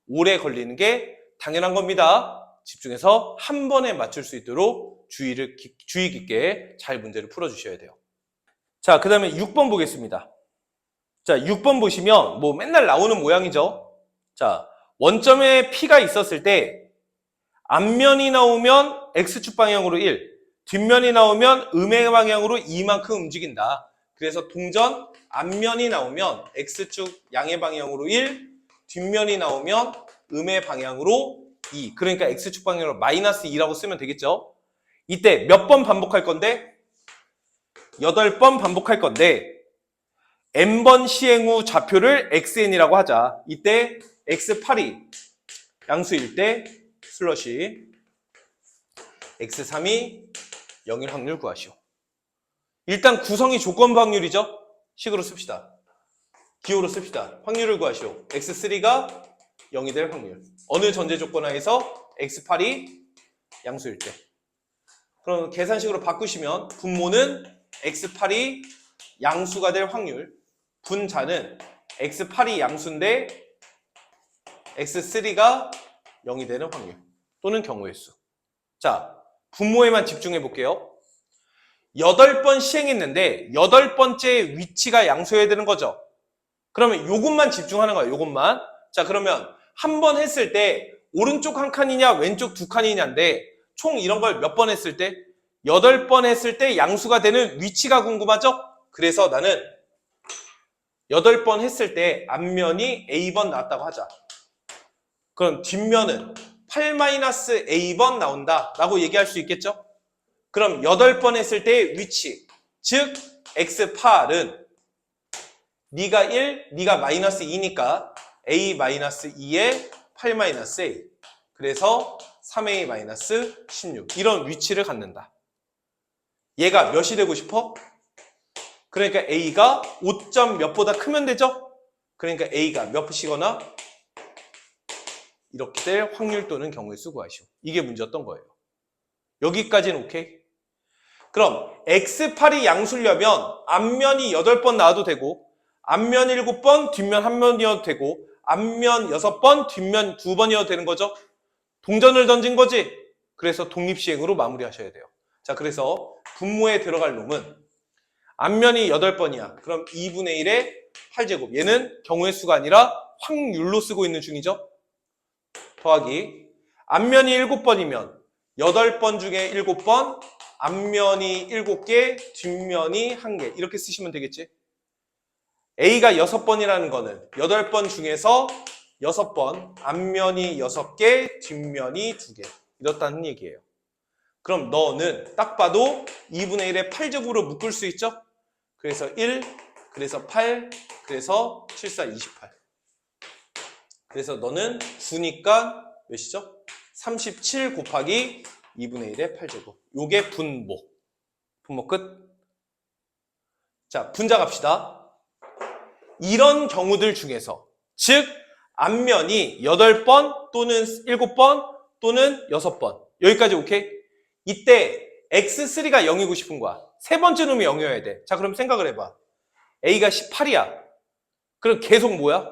오래 걸리는 게 당연한 겁니다. 집중해서 한 번에 맞출 수 있도록 주의 깊게 잘 문제를 풀어주셔야 돼요. 자, 그 다음에 6번 보겠습니다. 자, 6번 보시면 뭐 맨날 나오는 모양이죠. 자, 원점에 P가 있었을 때 앞면이 나오면 X축 방향으로 1, 뒷면이 나오면 음의 방향으로 2만큼 움직인다. 그래서 동전 앞면이 나오면 X축 양의 방향으로 1, 뒷면이 나오면 음의 방향으로 2. 그러니까 X축 방향으로 마이너스 2라고 쓰면 되겠죠. 이때 몇 번 반복할 건데? 8번 반복할 건데 n번 시행 후 좌표를 xn이라고 하자. 이때 x8이 양수일 때 슬러시 x3이 0일 확률 구하시오. 일단 구성이 조건부 확률이죠. 식으로 씁시다. 기호로 씁시다. 확률을 구하시오. x3가 0이 될 확률. 어느 전제 조건 하에서 x8이 양수일 때. 그럼 계산식으로 바꾸시면 분모는 x8이 양수가 될 확률, 분자는 x8이 양수인데 x3가 0이 되는 확률 또는 경우의 수. 자, 분모에만 집중해 볼게요. 8번 시행했는데 8번째 위치가 양수여야 되는 거죠. 그러면 요것만 집중하는 거예요. 요것만. 자, 그러면 한 번 했을 때 오른쪽 한 칸이냐 왼쪽 두 칸이냐인데 총 이런 걸 몇 번 했을 때? 8번 했을 때 양수가 되는 위치가 궁금하죠? 그래서 나는 8번 했을 때 앞면이 A번 나왔다고 하자. 그럼 뒷면은 8-A번 나온다 라고 얘기할 수 있겠죠? 그럼 8번 했을 때의 위치, 즉 X8은 네가 1, 네가 마이너스 2니까 A-2에 8-A. 그래서 3A-16 이런 위치를 갖는다. 얘가 몇이 되고 싶어? 그러니까 A가 5점 몇보다 크면 되죠? 그러니까 A가 몇이거나 이렇게 될 확률 또는 경우의 수 구하시오. 이게 문제였던 거예요. 여기까지는 오케이? 그럼 X8이 양수려면 앞면이 8번 나와도 되고 앞면 7번, 뒷면 1번이어도 되고 앞면 6번, 뒷면 2번이어도 되는 거죠? 동전을 던진 거지? 그래서 독립시행으로 마무리하셔야 돼요. 자, 그래서 분모에 들어갈 놈은 앞면이 8번이야. 그럼 2분의 1의 8제곱. 얘는 경우의 수가 아니라 확률로 쓰고 있는 중이죠. 더하기 앞면이 7번이면 8번 중에 7번, 앞면이 7개, 뒷면이 1개. 이렇게 쓰시면 되겠지. A가 6번이라는 거는 8번 중에서 6번, 앞면이 6개, 뒷면이 2개. 이렇다는 얘기예요. 그럼 너는 딱 봐도 2분의 1의 8제곱으로 묶을 수 있죠? 그래서 1, 그래서 8, 그래서 7, 4, 28. 그래서 너는 9니까 몇이죠? 37 곱하기 2분의 1의 8제곱. 요게 분모. 분모 끝. 자, 분자 갑시다. 이런 경우들 중에서 즉 앞면이 8번 또는 7번 또는 6번. 여기까지 오케이? 이때 X3가 0이고 싶은 거야. 세 번째 놈이 0이어야 돼. 자, 그럼 생각을 해봐. A가 18이야. 그럼 계속 뭐야?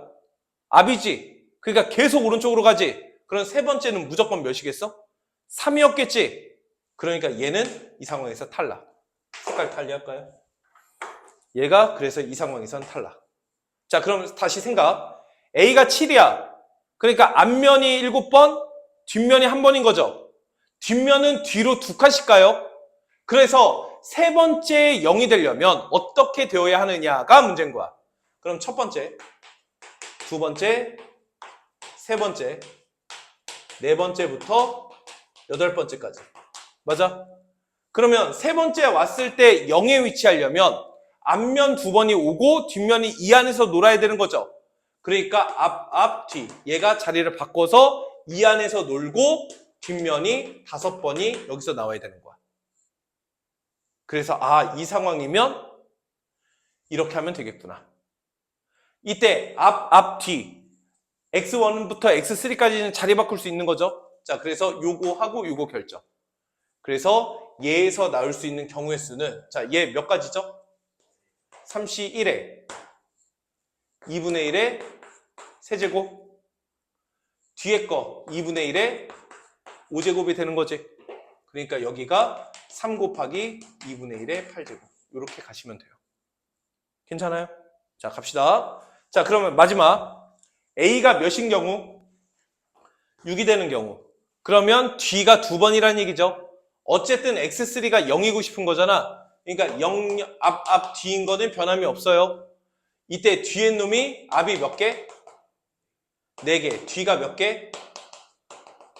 앞이지. 그러니까 계속 오른쪽으로 가지. 그럼 세 번째는 무조건 몇이겠어? 3이었겠지. 그러니까 얘는 이 상황에서 탈락. 색깔 탈리할까요? 얘가 그래서 이 상황에선 탈락. 자, 그럼 다시 생각. A가 7이야. 그러니까 앞면이 7번, 뒷면이 1번인 거죠. 뒷면은 뒤로 2칸씩 가요. 그래서 세 번째 0이 되려면 어떻게 되어야 하느냐가 문제인 거야. 그럼 첫 번째, 두 번째, 세 번째, 네 번째부터 8번째까지. 맞아? 그러면 세 번째 왔을 때 0에 위치하려면 앞면 2번이 오고 뒷면이 이 안에서 놀아야 되는 거죠. 그러니까 앞, 뒤. 얘가 자리를 바꿔서 이 안에서 놀고 뒷면이 5번이 여기서 나와야 되는 거야. 그래서 이 상황이면 이렇게 하면 되겠구나. 이때 앞, 뒤. X1부터 X3까지는 자리 바꿀 수 있는 거죠. 자, 그래서 요거하고 요거 결정. 그래서 얘에서 나올 수 있는 경우의 수는 자, 얘 몇 가지죠? 31에 2분의 1의 세제곱. 뒤에 거 2분의 1의 5제곱이 되는 거지. 그러니까 여기가 3 곱하기 2분의 1의 8제곱. 이렇게 가시면 돼요. 괜찮아요? 자, 갑시다. 자, 그러면 마지막. A가 몇인 경우? 6이 되는 경우. 그러면 D가 2번이라는 얘기죠. 어쨌든 X3가 0이고 싶은 거잖아. 그러니까 0, 앞, D인 거는 변함이 없어요. 이때 뒤에 놈이 앞이 몇 개? 4개. 뒤가 몇 개?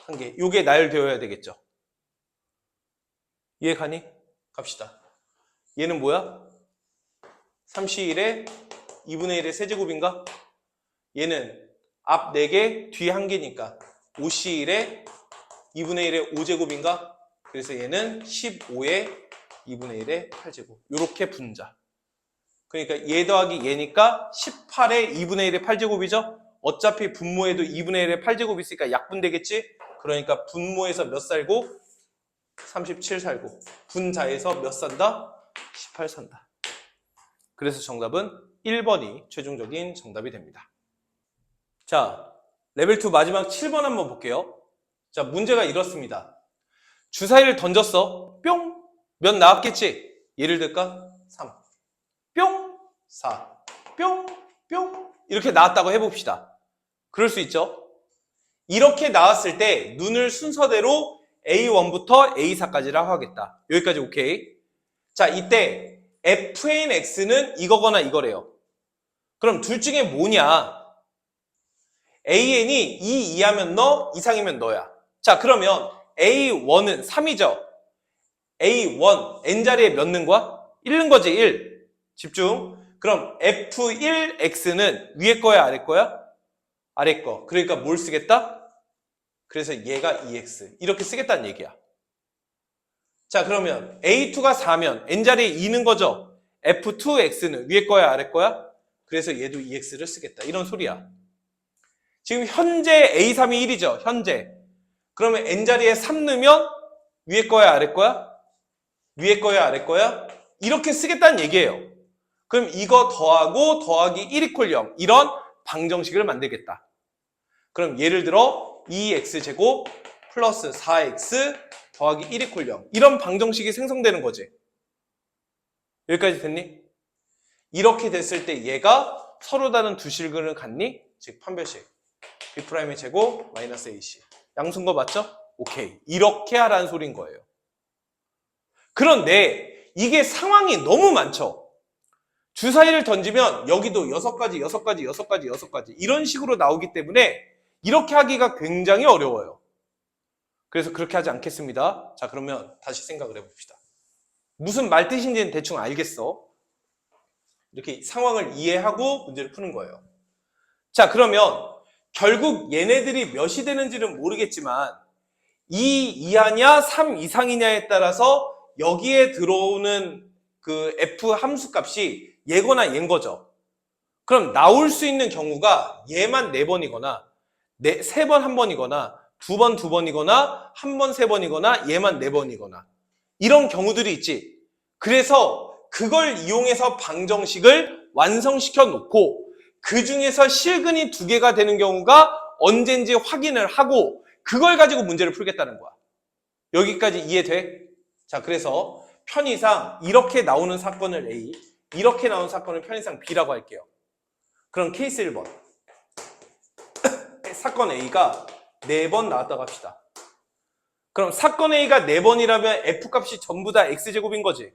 1개. 요게 나열되어야 되겠죠. 이해 가니? 갑시다. 얘는 뭐야? 3C1의 2분의 1의 세제곱인가? 얘는 앞 4개, 뒤 1개니까 5C1의 2분의 1의 5제곱인가? 그래서 얘는 15의 2분의 1의 8제곱. 요렇게 분자. 그러니까 얘 더하기 얘니까 18의 2분의 1의 8제곱이죠? 어차피 분모에도 2분의 1의 8제곱이 있으니까 약분되겠지? 그러니까 분모에서 몇 살고? 37 살고. 분자에서 몇 산다? 18 산다. 그래서 정답은 1번이 최종적인 정답이 됩니다. 자, 레벨 2 마지막 7번 한번 볼게요. 자, 문제가 이렇습니다. 주사위를 던졌어. 뿅! 몇 나왔겠지? 예를 들까? 3. 뿅! 4. 뿅! 뿅! 이렇게 나왔다고 해봅시다. 그럴 수 있죠? 이렇게 나왔을 때 눈을 순서대로 A1부터 A4까지라 하겠다. 여기까지 오케이. 자, 이때 fnx는 이거거나 이거래요. 그럼 둘 중에 뭐냐? an이 2 이하면 너, 이상이면 너야. 자, 그러면 a1은 3이죠. a1, n자리에 몇 는 거야? 1 는 거지, 1. 집중. 그럼 f1x는 위에 거야, 아래 거야? 아래 거. 그러니까 뭘 쓰겠다? 그래서 얘가 2x. 이렇게 쓰겠다는 얘기야. 자, 그러면 A2가 4면 N자리에 2는 거죠? F2X는 위에 거야, 아래 거야? 그래서 얘도 2X를 쓰겠다. 이런 소리야. 지금 현재 A3이 1이죠? 현재. 그러면 N자리에 3 넣으면 위에 거야, 아래 거야? 위에 거야, 아래 거야? 이렇게 쓰겠다는 얘기예요. 그럼 이거 더하고 더하기 1 = 0. 이런 방정식을 만들겠다. 그럼 예를 들어 2x제곱 플러스 4x 더하기 1 = 0. 이런 방정식이 생성되는 거지. 여기까지 됐니? 이렇게 됐을 때 얘가 서로 다른 두 실근을 갖니? 즉 판별식. b'의 제곱 마이너스 ac. 양수인 거 맞죠? 오케이. 이렇게 하라는 소린 거예요. 그런데 이게 상황이 너무 많죠. 주사위를 던지면 여기도 6가지, 6가지, 6가지, 6가지 이런 식으로 나오기 때문에 이렇게 하기가 굉장히 어려워요. 그래서 그렇게 하지 않겠습니다. 자, 그러면 다시 생각을 해봅시다. 무슨 말 뜻인지는 대충 알겠어. 이렇게 상황을 이해하고 문제를 푸는 거예요. 자, 그러면 결국 얘네들이 몇이 되는지는 모르겠지만 2 이하냐 3 이상이냐에 따라서 여기에 들어오는 그 f 함수 값이 얘거나 얘인 거죠. 그럼 나올 수 있는 경우가 얘만 4번이거나 3번 1번이거나 2번 2번이거나 1번 3번이거나 얘만 4번이거나 이런 경우들이 있지. 그래서 그걸 이용해서 방정식을 완성시켜 놓고 그 중에서 실근이 2개가 되는 경우가 언젠지 확인을 하고 그걸 가지고 문제를 풀겠다는 거야. 여기까지 이해돼? 자, 그래서 편의상 이렇게 나오는 사건을 A, 이렇게 나오는 사건을 편의상 B라고 할게요. 그럼 케이스 1번. 사건 A가 4번 나왔다고 합시다. 그럼 사건 A가 4번이라면 F값이 전부 다 X제곱인 거지.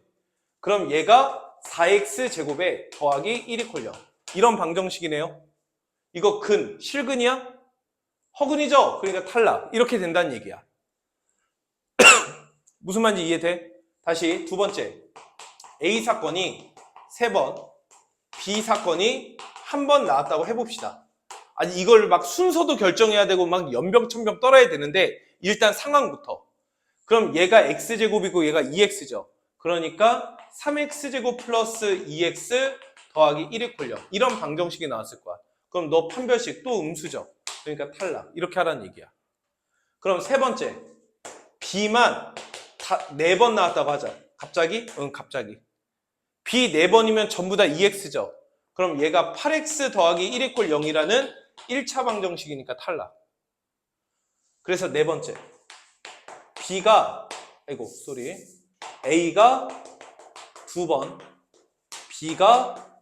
그럼 얘가 4X제곱에 더하기 1 = 0. 이런 방정식이네요. 이거 근, 실근이야? 허근이죠? 그러니까 탈락. 이렇게 된다는 얘기야. 무슨 말인지 이해돼? 다시 두 번째. A 사건이 3번, B 사건이 1번 나왔다고 해봅시다. 아니 이걸 막 순서도 결정해야 되고 막 연병천병 떨어야 되는데 일단 상황부터. 그럼 얘가 X제곱이고 얘가 2X죠. 그러니까 3X제곱 플러스 2X 더하기 1 = 0. 이런 방정식이 나왔을 거야. 그럼 너 판별식 또 음수죠. 그러니까 탈락. 이렇게 하라는 얘기야. 그럼 세 번째. B만 4번 나왔다고 하자. 갑자기? 응, 갑자기. B 4번이면 전부 다 2X죠. 그럼 얘가 8x 더하기 1 이퀄 0이라는 1차 방정식이니까 탈락. 그래서 네 번째. B가, A가 2번, B가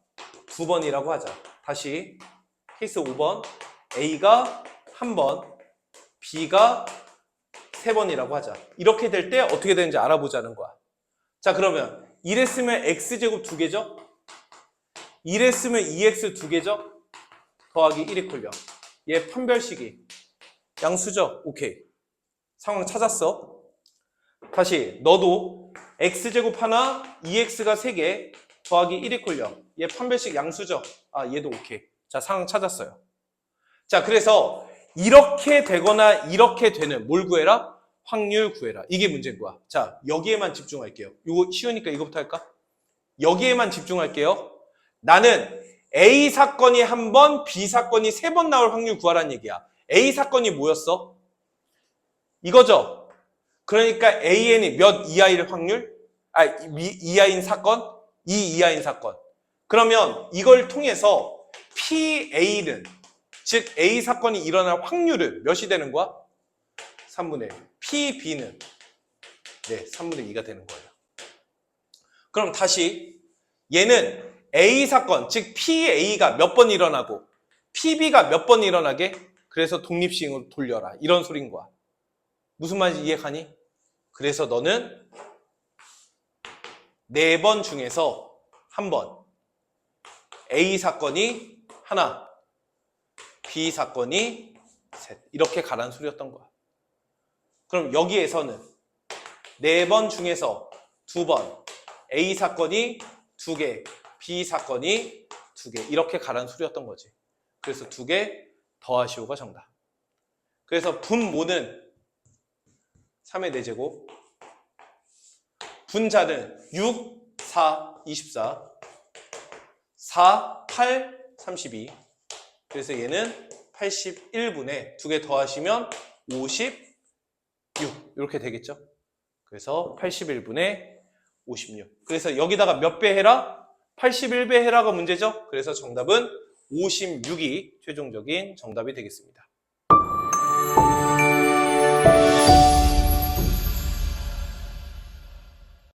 2번이라고 하자. 다시, 케이스 5번. A가 1번, B가 3번이라고 하자. 이렇게 될 때 어떻게 되는지 알아보자는 거야. 자, 그러면 이랬으면 x제곱 2개죠? 이랬으면 2x 2개죠? 더하기 1 이퀄 0. 얘 판별식이 양수죠? 오케이. 상황 찾았어. 다시 너도 x제곱 하나, 2x가 3개 더하기 1 이퀄 0. 얘 판별식 양수죠? 아, 얘도 오케이. 자, 상황 찾았어요. 자, 그래서 이렇게 되거나 이렇게 되는 뭘 구해라? 확률 구해라. 이게 문제인 거야. 자, 여기에만 집중할게요. 이거 쉬우니까 이거부터 할까? 여기에만 집중할게요. 나는 A 사건이 1번, B 사건이 3번 나올 확률 구하라는 얘기야. A 사건이 뭐였어? 이거죠? 그러니까 AN이 몇 이하일 확률? 이하인 사건? 2 이하인 사건. 그러면 이걸 통해서 PA는, 즉 A 사건이 일어날 확률은 몇이 되는 거야? 3분의 1. PB는 3분의 2가 되는 거예요. 그럼 다시 얘는 A 사건, 즉 PA가 몇 번 일어나고 PB가 몇 번 일어나게? 그래서 독립식으로 돌려라. 이런 소린 거야. 무슨 말인지 이해가니? 그래서 너는 4번 중에서 1번 A 사건이 하나, B 사건이 셋. 이렇게 가라는 소리였던 거야. 그럼 여기에서는 4번 중에서 2번 A 사건이 2개, B 사건이 2개 이렇게 가라는 소리였던 거지. 그래서 2개 더하시오가 정답. 그래서 분모는 3의 4제곱, 분자는 6, 4, 24, 4, 8, 32. 그래서 얘는 81분에 2개 더하시면 56 이렇게 되겠죠. 그래서 81분에 56. 그래서 여기다가 몇 배 해라? 81배 해라가 문제죠. 그래서 정답은 56이 최종적인 정답이 되겠습니다.